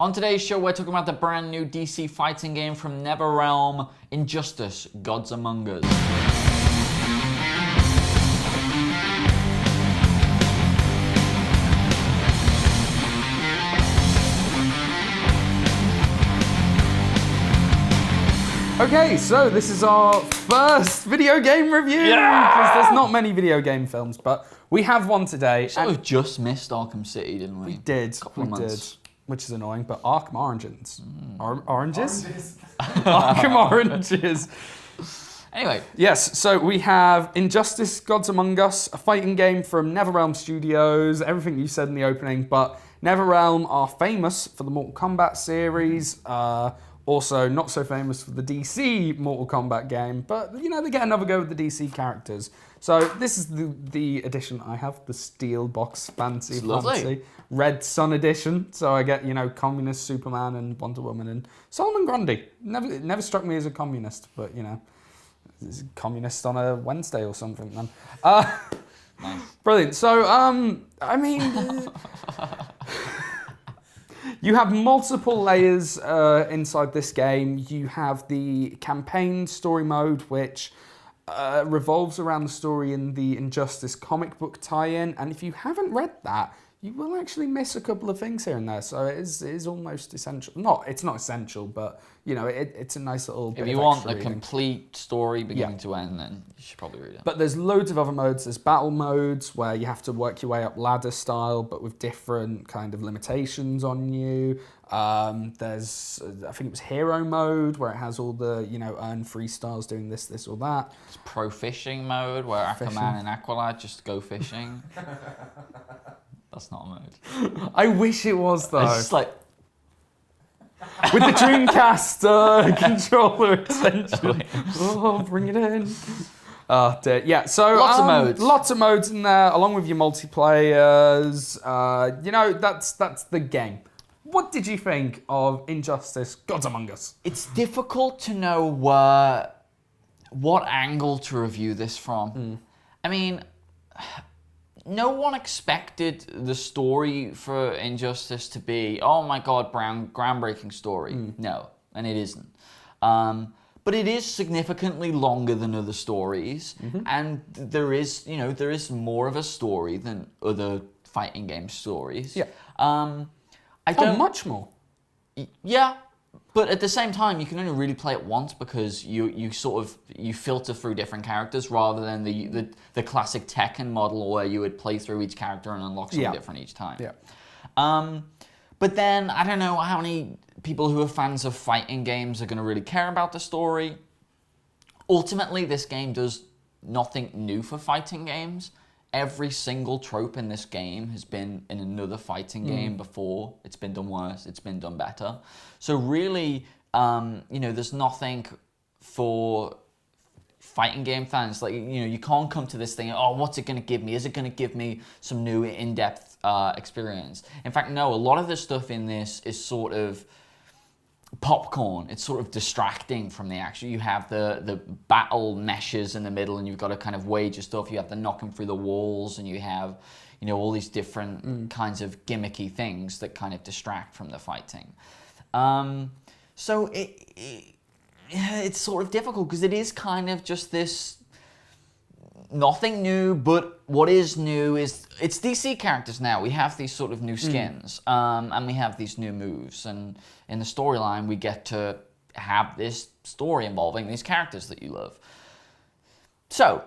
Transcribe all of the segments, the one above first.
On today's show, we're talking about the brand new DC fighting game from NetherRealm, Injustice: Gods Among Us. Okay, so this is our first video game review, because there's not many video game films, but we have one today. Sort of just missed Arkham City, didn't we? We did, which is annoying, but Arkham Oranges. Oranges? Arkham Oranges. Anyway. Yes, so we have Injustice: Gods Among Us, a fighting game from NetherRealm Studios, everything you said in the opening, but NetherRealm are famous for the Mortal Kombat series, also not so famous for the DC Mortal Kombat game, but you know, they get another go with the DC characters. So this is the edition I have, the steel box fancy Red Sun edition. So I get, you know, Communist Superman and Wonder Woman and Solomon Grundy. Never struck me as a communist, but you know, he's a communist on a Wednesday or something, man. Nice. Brilliant. So I mean, you have multiple layers inside this game. You have the campaign story mode, which revolves around the story in the Injustice comic book tie-in. And if you haven't read that, you will actually miss a couple of things here and there. So it is almost essential. It's not essential, but you know, it's a nice little bit. If you want the complete story beginning to end, then you should probably read it. But there's loads of other modes. There's battle modes where you have to work your way up ladder style, but with different kind of limitations on you. There's, I think it was hero mode, where it has all the, you know, earn free stars doing this or that. It's pro fishing mode, where Aquaman and Aqualad just go fishing. That's not a mode. I wish it was, though. It's just like... with the Dreamcast controller extension. Oh, bring it in. Oh, dear. Yeah, so... Lots of modes. Lots of modes in there, along with your multiplayers. You know, that's the game. What did you think of Injustice: Gods Among Us? It's difficult to know what angle to review this from. I mean, no one expected the story for Injustice to be, oh my god, groundbreaking story. No, and it isn't. But it is significantly longer than other stories, and there is more of a story than other fighting game stories. Yeah. Much more. Yeah, but at the same time, you can only really play it once because you filter through different characters rather than the classic Tekken model where you would play through each character and unlock something different each time. Yeah. But then I don't know how many people who are fans of fighting games are going to really care about the story. Ultimately, this game does nothing new for fighting games. Every single trope in this game has been in another fighting game before. It's been done worse. It's been done better. So really, you know, there's nothing for fighting game fans. Like, you know, you can't come to this thing, oh, what's it going to give me? Is it going to give me some new in-depth experience? In fact, no, a lot of the stuff in this is sort of popcorn. It's sort of distracting from the action. You have the battle meshes in the middle, and you've got to kind of wage your stuff. You have the knocking through the walls, and you have, you know, all these different kinds of gimmicky things that kind of distract from the fighting. So it's sort of difficult because it is kind of just this nothing new, but what is new is it's DC characters now. We have these sort of new skins, and we have these new moves, and in the storyline we get to have this story involving these characters that you love. So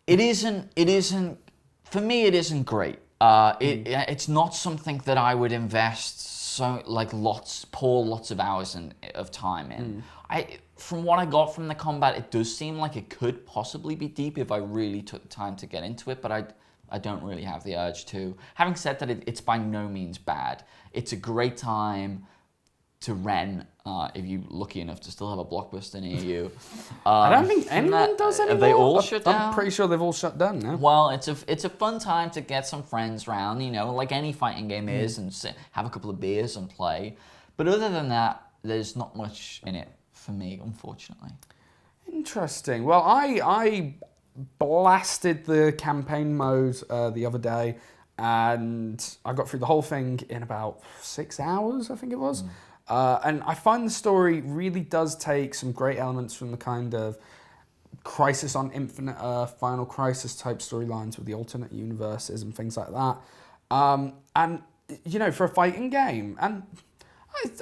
it isn't for me, it isn't great. It's not something that I would invest pour lots of hours of time in. From what I got from the combat, it does seem like it could possibly be deep if I really took the time to get into it, but I don't really have the urge to. Having said that, it's by no means bad. It's a great time to rent if you're lucky enough to still have a Blockbuster near you. I don't think anyone does anymore. Have they all shut down? I'm pretty sure they've all shut down now. Well, it's a fun time to get some friends around, you know, like any fighting game is, and have a couple of beers and play. But other than that, there's not much in it for me, unfortunately. Interesting. Well, I blasted the campaign mode the other day, and I got through the whole thing in about 6 hours, I think it was. And I find the story really does take some great elements from the kind of Crisis on Infinite Earth, Final Crisis type storylines with the alternate universes and things like that. And, you know, for a fighting game, and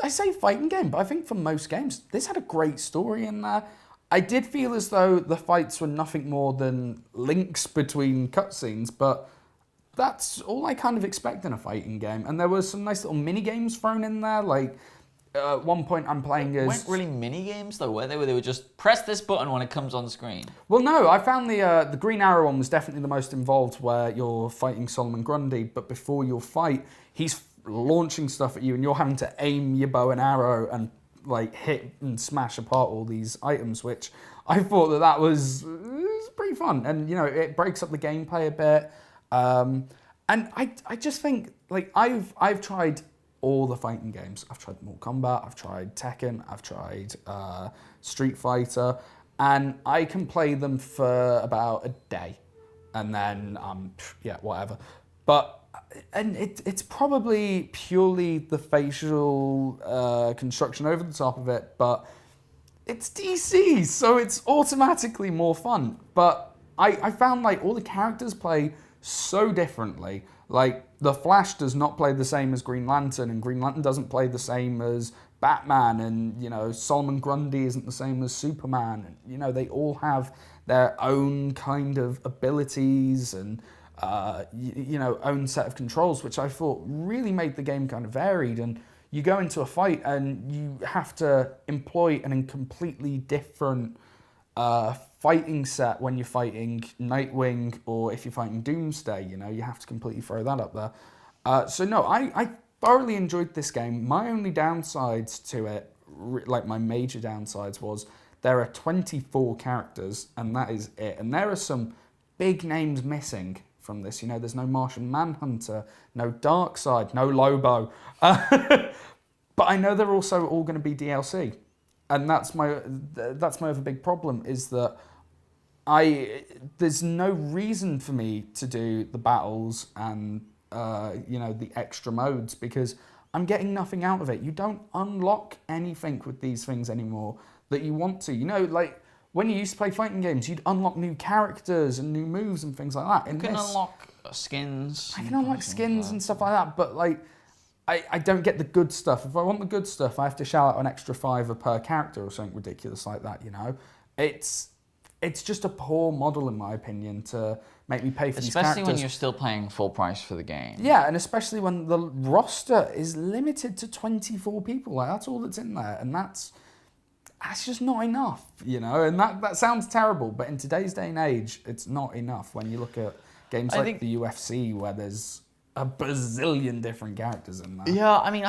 I say fighting game, but I think for most games, this had a great story in there. I did feel as though the fights were nothing more than links between cutscenes, but that's all I kind of expect in a fighting game. And there were some nice little mini games thrown in there, like at one point I'm playing as... weren't really mini games though, were they? Where they would just press this button when it comes on the screen. Well, no, I found the Green Arrow one was definitely the most involved, where you're fighting Solomon Grundy, but before your fight, he's launching stuff at you, and you're having to aim your bow and arrow and like hit and smash apart all these items, which I thought that was pretty fun, and you know it breaks up the gameplay a bit. And I just think like I've tried all the fighting games. I've tried Mortal Kombat, I've tried Tekken, I've tried Street Fighter, and I can play them for about a day, and then yeah, whatever. But and it's probably purely the facial construction over the top of it, but it's DC, so it's automatically more fun. But I found like all the characters play so differently. Like the Flash does not play the same as Green Lantern, and Green Lantern doesn't play the same as Batman, and you know Solomon Grundy isn't the same as Superman, and you know they all have their own kind of abilities and you know own set of controls, which I thought really made the game kind of varied. And you go into a fight and you have to employ an completely different fighting set when you're fighting Nightwing, or if you're fighting Doomsday, you know, you have to completely throw that up there. So no, I thoroughly enjoyed this game. My only downsides to it, like my major downsides, was there are 24 characters, and that is it. And there are some big names missing from this. You know, there's no Martian Manhunter, no Darkseid, no Lobo. But I know they're also all going to be DLC. And that's my other big problem, is that there's no reason for me to do the battles and you know the extra modes, because I'm getting nothing out of it. You don't unlock anything with these things anymore that you want to. You know, like when you used to play fighting games, you'd unlock new characters and new moves and things like that. You can unlock skins. I can unlock skins and stuff like that, but like I don't get the good stuff. If I want the good stuff, I have to shell out an extra $5 per character or something ridiculous like that, you know? It's just a poor model, in my opinion, to make me pay for these characters. Especially when you're still paying full price for the game. Yeah, and especially when the roster is limited to 24 people. Like, that's all that's in there, and that's just not enough, you know? And that sounds terrible, but in today's day and age, it's not enough when you look at games like the UFC, where there's a bazillion different characters in there. Yeah, I mean,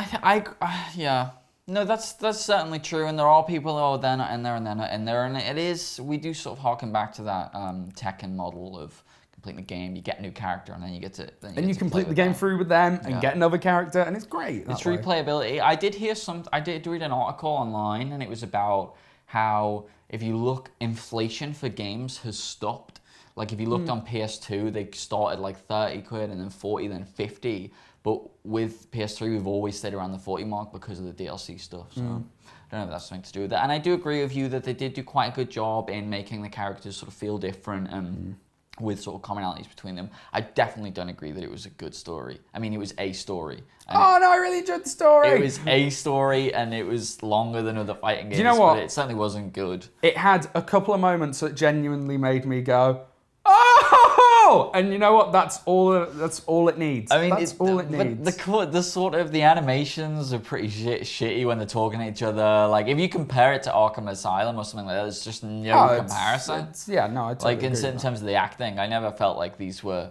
yeah. No, that's certainly true, and there are people who are they're not in there and they're not in there, and it is, we do sort of harken back to that Tekken model of complete the game, you get a new character, and then you get to you complete the game through with them and get another character, and it's great. It's replayability. I did read an article online, and it was about how if you look, inflation for games has stopped. Like if you looked on PS2, they started like 30 quid and then 40, then 50. But with PS3, we've always stayed around the 40 mark because of the DLC stuff. So I don't know if that's something to do with that. And I do agree with you that they did do quite a good job in making the characters sort of feel different and with sort of commonalities between them. I definitely don't agree that it was a good story. I mean, it was a story. Oh no, I really enjoyed the story. It was a story, and it was longer than other fighting games. Do you know what? But it certainly wasn't good. It had a couple of moments that genuinely made me go, oh! And you know what? That's all it needs. I mean, that's all it needs. But the sort of the animations are pretty shitty when they're talking to each other. Like if you compare it to Arkham Asylum or something like that, there's just no comparison. I totally like in agree terms of the acting, I never felt like these were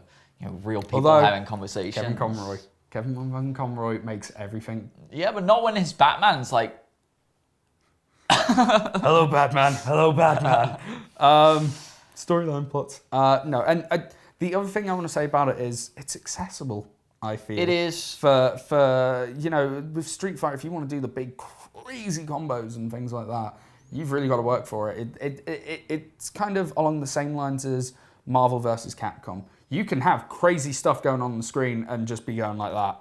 real people having conversations. Kevin Conroy makes everything. Yeah, but not when his Batman's like, hello Batman, hello Batman. Storyline plots. No, and the other thing I want to say about it is it's accessible, I feel. It is. For with Street Fighter, if you want to do the big crazy combos and things like that, you've really got to work for it. It's kind of along the same lines as Marvel versus Capcom. you can have crazy stuff going on the screen and just be going like that.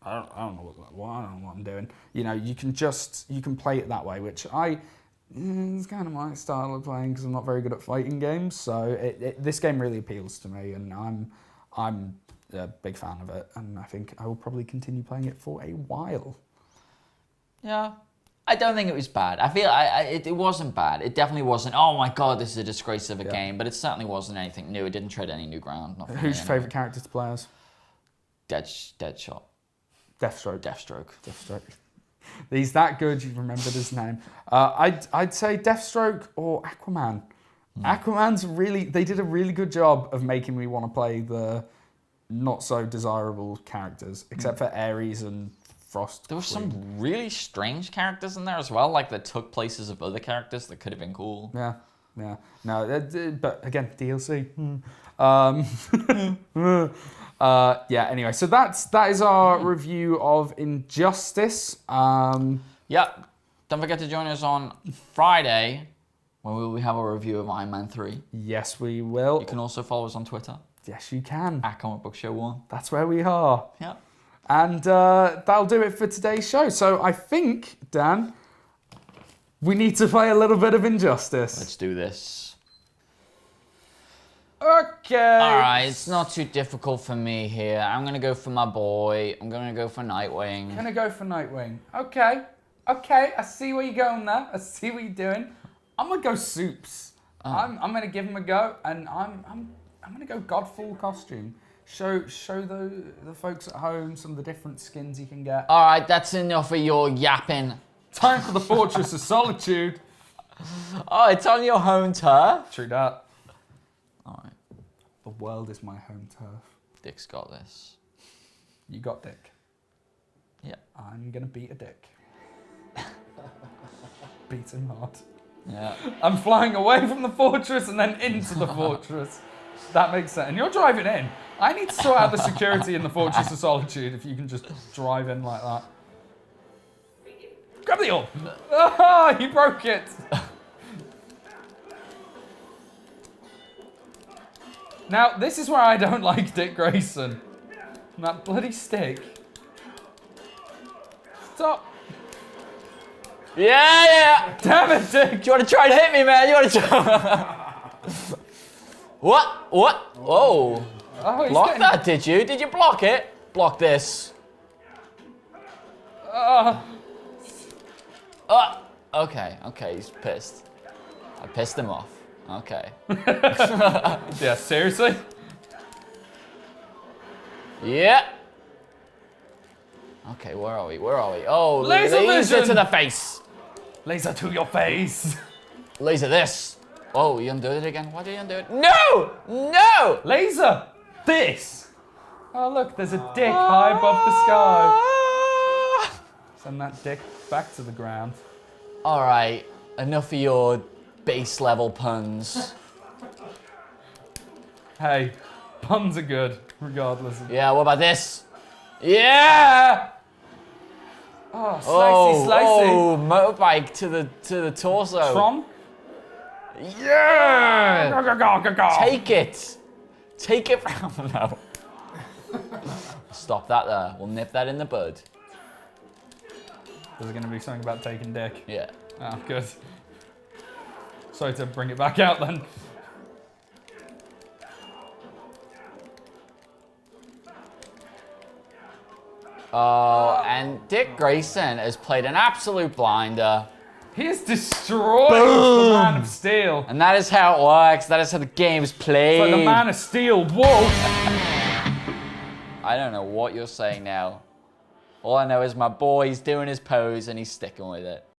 I don't know what I'm doing. You know, you can play it that way, which it's kind of my style of playing because I'm not very good at fighting games. So this game really appeals to me, and I'm a big fan of it, and I think I will probably continue playing it for a while. Yeah. I don't think it was bad. I feel it wasn't bad. It definitely wasn't, oh my god, this is a disgrace of a game, but it certainly wasn't anything new. It didn't tread any new ground. Who's your favourite character to play as? Deadshot. Deathstroke. He's that good, you remembered his name. I'd say Deathstroke or Aquaman. They did a really good job of making me want to play the not so desirable characters, except for Ares and Frost. There were some really strange characters in there as well, like that took places of other characters that could have been cool. Yeah. No, but again, DLC. Anyway, so that is our review of Injustice. Yeah, don't forget to join us on Friday when we will have a review of Iron Man 3. Yes, we will. You can also follow us on Twitter. Yes, you can. At Comic Book Show 1. That's where we are. Yeah. And that'll do it for today's show. So I think, Dan, we need to play a little bit of Injustice. Let's do this. Okay. All right, it's not too difficult for me here. I'm going to go for my boy. I'm going to go for Nightwing. Gonna go for Nightwing. Okay, I see where you're going there. I see what you're doing. I'm going to go Soups. I'm going to give him a go, and I'm going to go Godfall costume. Show the folks at home some of the different skins you can get. All right, that's enough of your yapping. Time for the Fortress of Solitude. Oh, it's on your home turf? True that. All right. The world is my home turf. Dick's got this. You got Dick. Yeah. I'm going to beat a Dick. Beat him hard. Yeah. I'm flying away from the fortress and then into the fortress. That makes sense. And you're driving in. I need to sort out the security in the Fortress of Solitude if you can just drive in like that. Grab the orb! Oh, you broke it! Now, this is where I don't like Dick Grayson. That bloody stick. Stop. Yeah! Damn it, Dick! Do you want to try and hit me, man? You want to try? What? Whoa. Oh, block that, did you? Did you block it? Block this. Okay, he's pissed. I pissed him off. Okay. Yeah, seriously? Yeah. Okay, where are we? Oh, laser vision to the face. Laser to your face. Laser this. Oh, you undid it again? Why did you undo it? No! Laser! This! Oh, look, there's a dick high above the sky. Send that dick back to the ground. All right, enough of your base level puns. Hey, puns are good, regardless. Yeah, what about this? Yeah! Oh, slicey. Oh, motorbike to the torso. Tron? Yeah! Take it from now. Stop that there. We'll nip that in the bud. Is there going to be something about taking dick? Yeah. Oh, good. Sorry to bring it back out then. Oh, and Dick Grayson has played an absolute blinder. He has destroyed the Man of Steel. And that is how it works. That is how the game is played. It's like the Man of Steel wolf. I don't know what you're saying now. All I know is my boy's doing his pose and he's sticking with it.